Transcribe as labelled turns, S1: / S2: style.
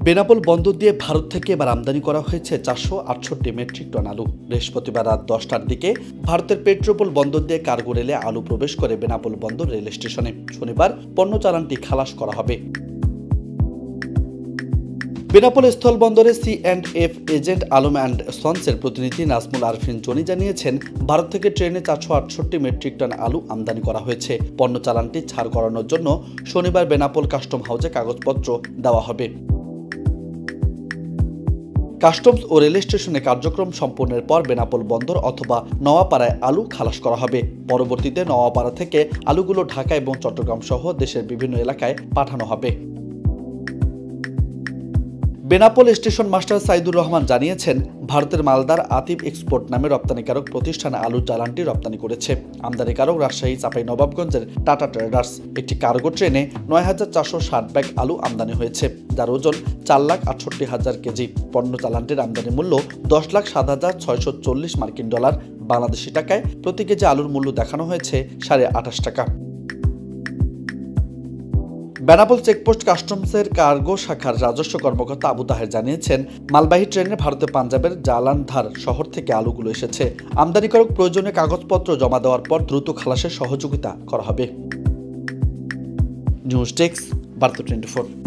S1: বেনাপোল বন্দর দিয়ে ভারত থেকে এবার আমদানি করা হয়েছে 468 মেট্রিক টন আলু। বৃহস্পতিবার রাত 10টার দিকে ভারতের পেট্রোপোল বন্দর দিয়ে কার্গো রেলে আলু প্রবেশ করে বেনাপোল বন্দর রেল স্টেশনে। শনিবার পণ্য চালানটি খালাস করা হবে। বেনাপোল স্থল বন্দরে C&F এজেন্ট আলম অ্যান্ড সন্সের প্রতিনিধি নাজমুল আরফিন জনি জানিয়েছেন, ভারত থেকে ট্রেনে 468 মেট্রিক টন আলু আমদানি করা হয়েছে। পণ্য চালানটি ছাড় করানোর জন্য শনিবার বেনাপোল কাস্টম হাউসে কাগজপত্র দেওয়া হবে। কাস্টমস ও রেল স্টেশনে কার্যক্রম সম্পন্নের পর বেনাপোল বন্দর অথবা নওয়াপাড়ায় আলু খালাস করা হবে। পরবর্তীতে নওয়াপাড়া থেকে আলুগুলো ঢাকা এবং চট্টগ্রাম সহ দেশের বিভিন্ন এলাকায় পাঠানো হবে। বেনাপোল স্টেশন মাস্টার সাইদুর রহমান জানিয়েছেন, ভারতের মালদার আতিব এক্সপোর্ট নামে রপ্তানিকারক প্রতিষ্ঠানে আলুর চালানটি রপ্তানি করেছে। আমদানিকারক রাজশাহী চাঁপাইনবাবগঞ্জের টাটা ট্রেডার্স। একটি কার্গো ট্রেনে ৯,৪৬০ ব্যাগ আলু আমদানি হয়েছে, যার ওজন 4,68,000 কেজি। পণ্য চালানটির আমদানি মূল্য $10,07,640 মার্কিন ডলার। বাংলাদেশি টাকায় প্রতি কেজি আলুর মূল্য দেখানো হয়েছে $28.৫ টাকা। বেনাপোল চেকপোস্ট কাস্টমসের কার্গো শাখার রাজস্ব কর্মকর্তা আবু তাহের জানিয়েছেন, মালবাহী ট্রেনে ভারতের পাঞ্জাবের জালানধার শহর থেকে আলুগুলো এসেছে। আমদানিকারক প্রয়োজনীয় কাগজপত্র জমা দেওয়ার পর দ্রুত খালাসের সহযোগিতা করা হবে। নিউজ ডেস্ক, বার্তা 24।